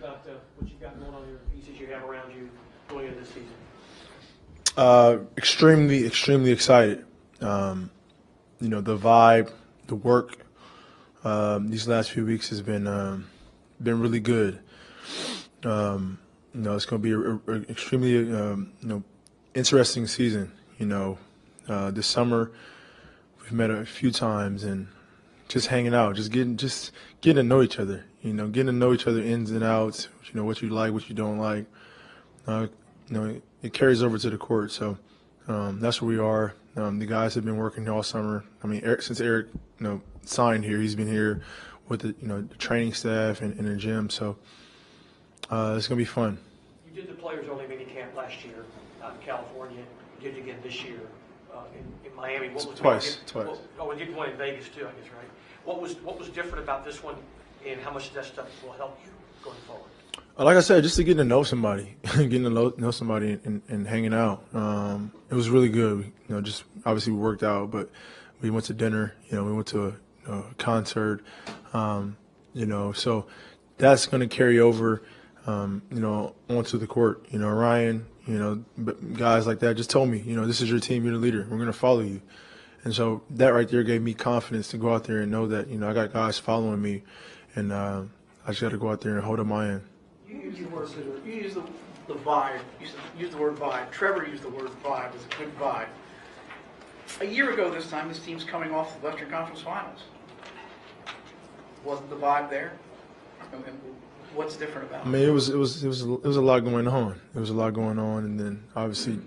about what you've got going on here, the pieces you have around you going into this season? Extremely excited. The vibe, the work these last few weeks has been really good. It's going to be an extremely interesting season. This summer we've met a few times and just hanging out, just getting to know each other. Getting to know each other ins and outs. What you like, what you don't like. It carries over to the court. So that's where we are. The guys have been working here all summer. I mean, since Eric signed here, he's been here with the training staff and the gym. So it's gonna be fun. You did the players-only mini camp last year out in California. You did it again this year in Miami. What was twice. Oh, and you did one in Vegas too, I guess, right? What was different about this one, and how much of that stuff will help you going forward? Like I said, just to get to know somebody, getting to know somebody and hanging out. It was really good. Just obviously we worked out, but we went to dinner. We went to a concert. So that's going to carry over, onto the court. Ryan, guys like that just told me, this is your team, you're the leader. We're going to follow you. And so that right there gave me confidence to go out there and know that, I got guys following me, and I just got to go out there and hold up my end. You use the vibe. You use the word vibe. Trevor used the word vibe. It's a good vibe. A year ago this time, this team's coming off the Western Conference Finals. Wasn't the vibe there? And what's different about it? I mean, it was a lot going on. There was a lot going on, and then obviously,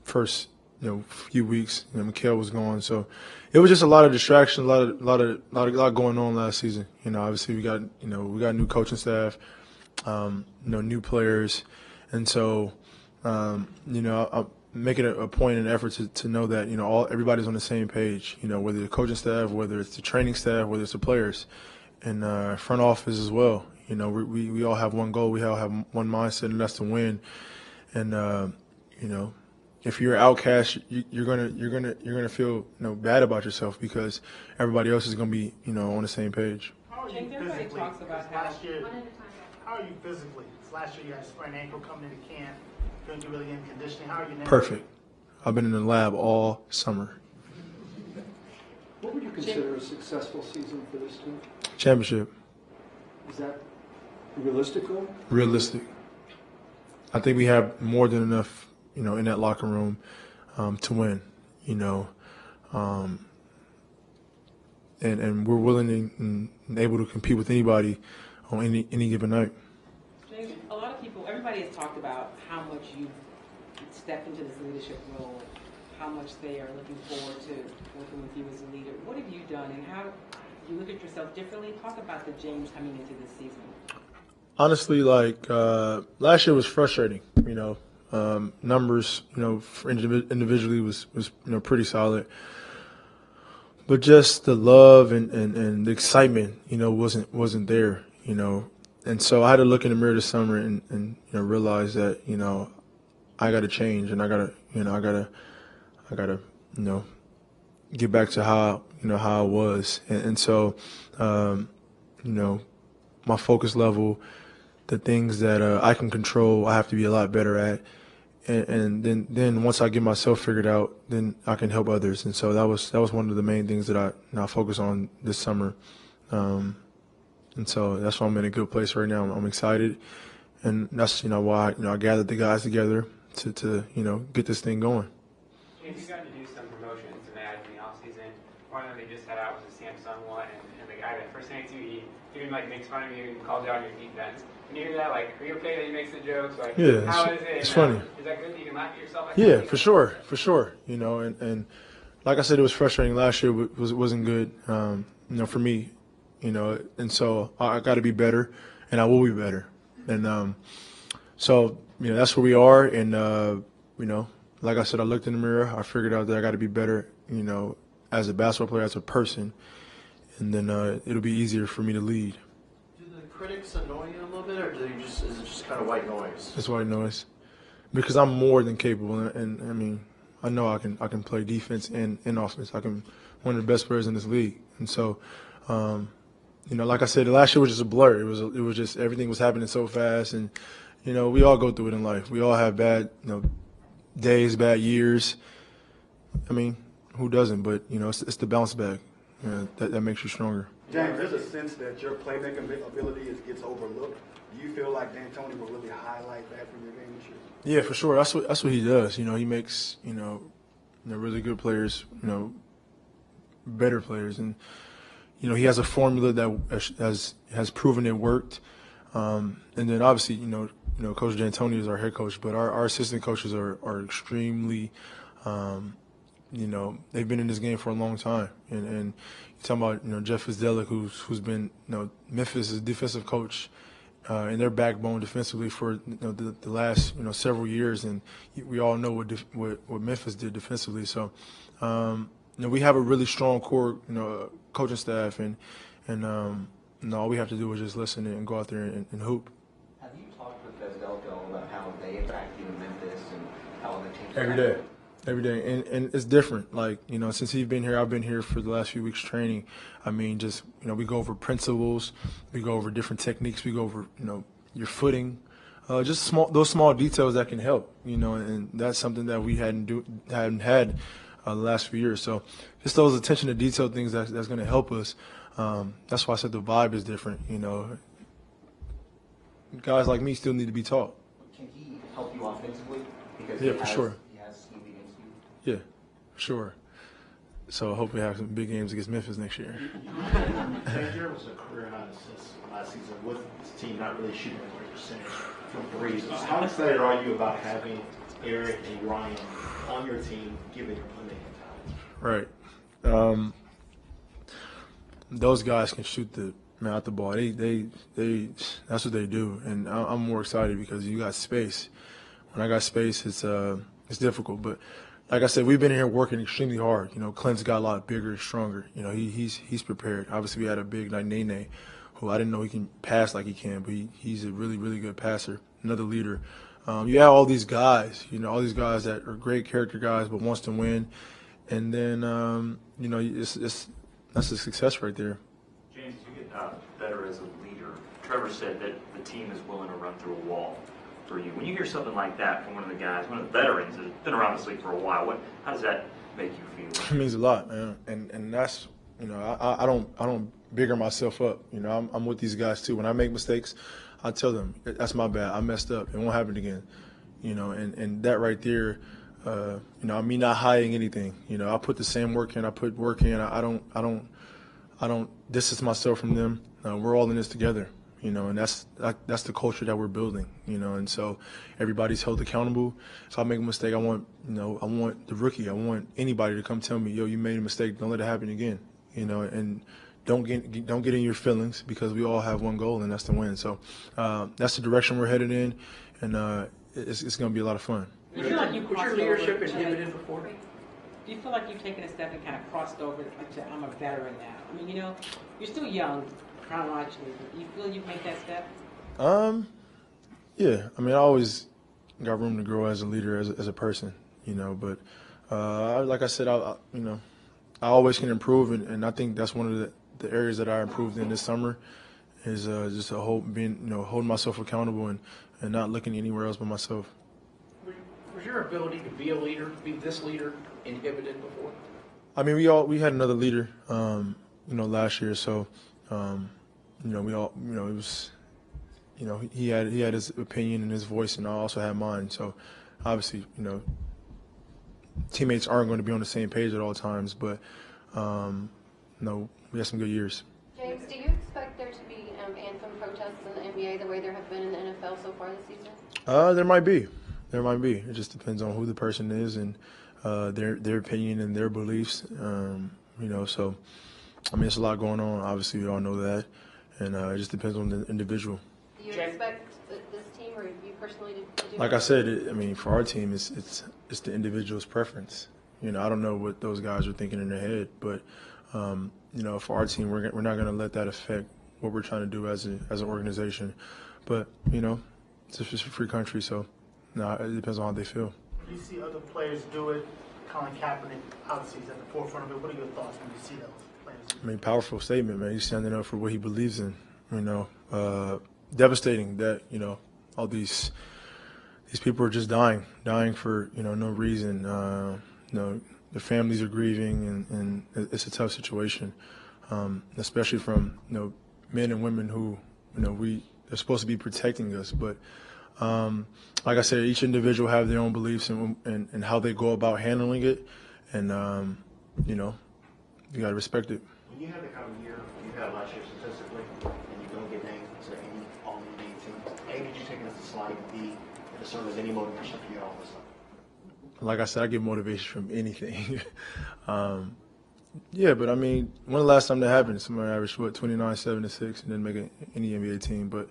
first few weeks, Mikhail was gone, so it was just a lot of distraction, a lot going on last season. Obviously we got new coaching staff, new players, and so I'm making a point and effort to know that everybody's on the same page. Whether the coaching staff, whether it's the training staff, whether it's the players, and front office as well. We all have one goal, we all have one mindset, and that's to win. And if you're an outcast, you're gonna feel bad about yourself because everybody else is gonna be on the same page. How are you physically? Last year, how are you physically? Last year you had a sprained ankle coming into camp. Couldn't you really get in conditioning? How are you now? Perfect. I've been in the lab all summer. What would you consider a successful season for this team? Championship. Is that realistic? Realistic. I think we have more than enough in that locker room to win, and we're willing and able to compete with anybody on any given night. James, a lot of people, everybody has talked about how much you've stepped into this leadership role, how much they are looking forward to working with you as a leader. What have you done, and how you look at yourself differently? Talk about the James coming into this season. Honestly, last year was frustrating, numbers, individually was pretty solid, but just the love and the excitement, wasn't there, and so I had to look in the mirror this summer and realize that I got to change, and I gotta get back to how I was, and so my focus level, the things that I can control, I have to be a lot better at. And then once I get myself figured out, then I can help others. And so that was one of the main things that I focus on this summer. And so that's why I'm in a good place right now. I'm excited, and that's why I gathered the guys together to get this thing going. James, you got to do some promotions and ads in the offseason. One of them they just had out was the Samsung one, and the guy that first thing to he even makes fun of you and calls you out your defense. When you hear that, are you okay that he makes the jokes? Yeah, how is it? It's funny. Is that good that you can laugh at yourself? Yeah, for sure. And like I said, it was frustrating last year. Wasn't good, for me, and so I got to be better, and I will be better. And so that's where we are. And like I said, I looked in the mirror. I figured out that I got to be better, as a basketball player, as a person, and then it'll be easier for me to lead. Do the critics annoy you a little bit, or is it just kind of white noise? It's white noise, because I'm more than capable, and I mean, I know I can play defense and offense. I'm one of the best players in this league, and so like I said, the last year was just a blur. It was just everything was happening so fast, and we all go through it in life. We all have bad days, bad years. I mean, who doesn't? But it's the bounce back that makes you stronger. James, there's a sense that your playmaking ability gets overlooked. Do you feel like D'Antoni will really highlight that from your game this year? Yeah, for sure. That's what he does. He makes really good players better players, and he has a formula that has proven it worked. And then obviously Coach D'Antoni is our head coach, but our assistant coaches are extremely they've been in this game for a long time, and you're talking about Jeff Fizdelic, who's been Memphis' defensive coach and their backbone defensively for the last several years, and we all know what Memphis did defensively. So we have a really strong core coaching staff, and all we have to do is just listen and go out there and hoop. Have you talked with Fizdelic about how they impact you in Memphis and how other teams? Every day, and it's different. Like since he's been here, I've been here for the last few weeks training. I mean, just we go over principles, we go over different techniques, we go over your footing, just those small details that can help. And that's something that we hadn't had the last few years. So just those attention to detail things that's going to help us. That's why I said the vibe is different. Guys like me still need to be taught. Can he help you offensively? Because yeah, for sure. He has schemed against you. Yeah, for sure. So I hope we have some big games against Memphis next year. There was a career high assist last season with this team not really shooting a great percentage from threes. How excited are you about having Eric and Ryan on your team, given your playmaking talent? Right. Those guys can shoot the out the ball. They that's what they do, and I'm more excited because you got space. When I got space, it's difficult, but like I said, we've been here working extremely hard. Clint's got a lot bigger, stronger. He's prepared. Obviously, we had a big like Nene, who I didn't know he can pass like he can, but he's a really, really good passer. Another leader. You have all these guys. All these guys that are great character guys, but wants to win. And then that's a success right there. James, you get better as a leader. Trevor said that the team is willing to run through a wall for you. When you hear something like that from one of the guys, one of the veterans that has been around this league for a while, how does that make you feel? It means a lot, man. And that's I don't bigger myself up. I'm with these guys too. When I make mistakes, I tell them that's my bad. I messed up. It won't happen again. And that right there, me not hiding anything. I put the same work in. I put work in. I don't distance myself from them. We're all in this together. And that's the culture that we're building, and so everybody's held accountable. If I make a mistake, I want the rookie, I want anybody to come tell me, yo, you made a mistake, don't let it happen again, and don't get in your feelings, because we all have one goal, and that's to win. So that's the direction we're headed in, and it's going to be a lot of fun. Do you feel like you Was your leadership inhibited before? Do you feel like you've taken a step and kind of crossed over to I'm a veteran now? I mean, you're still young chronologically, but do you feel you've made that step? Yeah. I mean, I always got room to grow as a leader, as a person, but like I said, I always can improve, and I think that's one of the areas that I improved in this summer is just holding myself accountable and not looking anywhere else but myself. Was your ability to be a leader, be this leader, inhibited before? I mean, we had another leader, last year, so it was, he had his opinion and his voice, and I also had mine. So obviously, teammates aren't going to be on the same page at all times, but we had some good years. James, do you expect there to be anthem protests in the NBA the way there have been in the NFL so far this season? There might be. It just depends on who the person is and their opinion and their beliefs. So I mean, it's a lot going on. Obviously, we all know that, and it just depends on the individual. Do you expect this team or you personally to do? Like I said, for our team, it's the individual's preference. I don't know what those guys are thinking in their head, but for our team, we're not going to let that affect what we're trying to do as an organization. But it's just a free country, so it depends on how they feel. You see other players do it. Colin Kaepernick, obviously, is at the forefront of it. What are your thoughts when you see those playing? I mean, powerful statement, man. He's standing up for what he believes in. You know, devastating that all these people are just dying for no reason. Their families are grieving, and it's a tough situation, especially from men and women who they're supposed to be protecting us, but. Like I said, each individual have their own beliefs and how they go about handling it, and you got to respect it. When you have the kind of year you had last year statistically, and you don't get named to any All-NBA team, A, did you take it as a slight? B, did it serve as any motivation for you all this time? Like I said, I get motivation from anything. Yeah, but I mean, when the last time that happened? Somebody averaged 29, 7, and 6, and didn't make any NBA team. But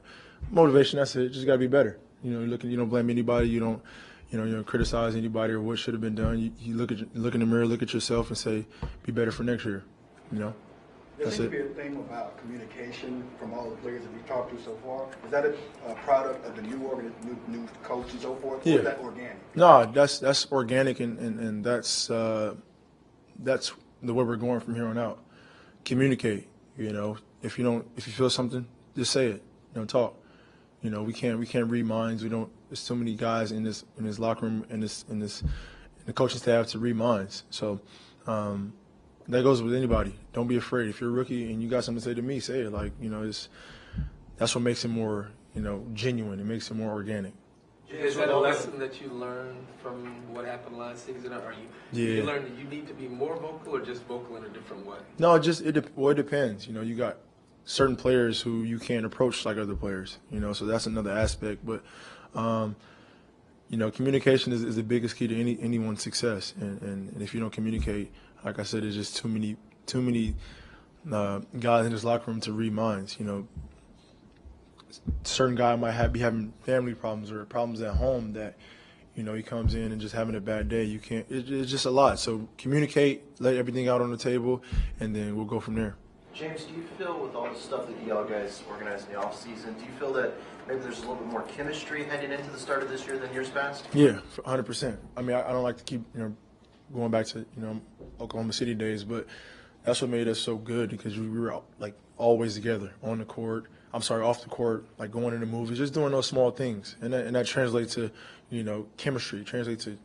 motivation, that's it. Just got to be better. You don't blame anybody. You don't criticize anybody or what should have been done. You look in the mirror, look at yourself, and say, be better for next year. There That's seems it. to be a theme about communication from all the players that we've talked to so far. Is that a product of the new coach and so forth? Or Yeah. is that organic? No, that's organic, and that's the way we're going from here on out. Communicate. If you feel something, just say it. Talk. We can't read minds. There's so many guys in this locker room in the coaching staff to read minds. So that goes with anybody. Don't be afraid. If you're a rookie and you got something to say to me, say it. That's what makes it more genuine. It makes it more organic. Is that a lesson that you learned from what happened last season? Or you learned that you need to be more vocal or just vocal in a different way? No, it depends. You got certain players who you can't approach like other players. So that's another aspect. But communication is the biggest key to anyone's success. And if you don't communicate, like I said, there's just too many guys in this locker room to read minds. Certain guy might be having family problems or problems at home that he comes in and just having a bad day. You can't. It's just a lot. So communicate, let everything out on the table, and then we'll go from there. James, do you feel with all the stuff that y'all guys organized in the off season, do you feel that maybe there's a little bit more chemistry heading into the start of this year than years past? Yeah, 100%. I mean, I don't like to keep going back to Oklahoma City days, but that's what made us so good because we were like always together on the court. Off the court, like going into movies, just doing those small things, and that translates to chemistry, translates to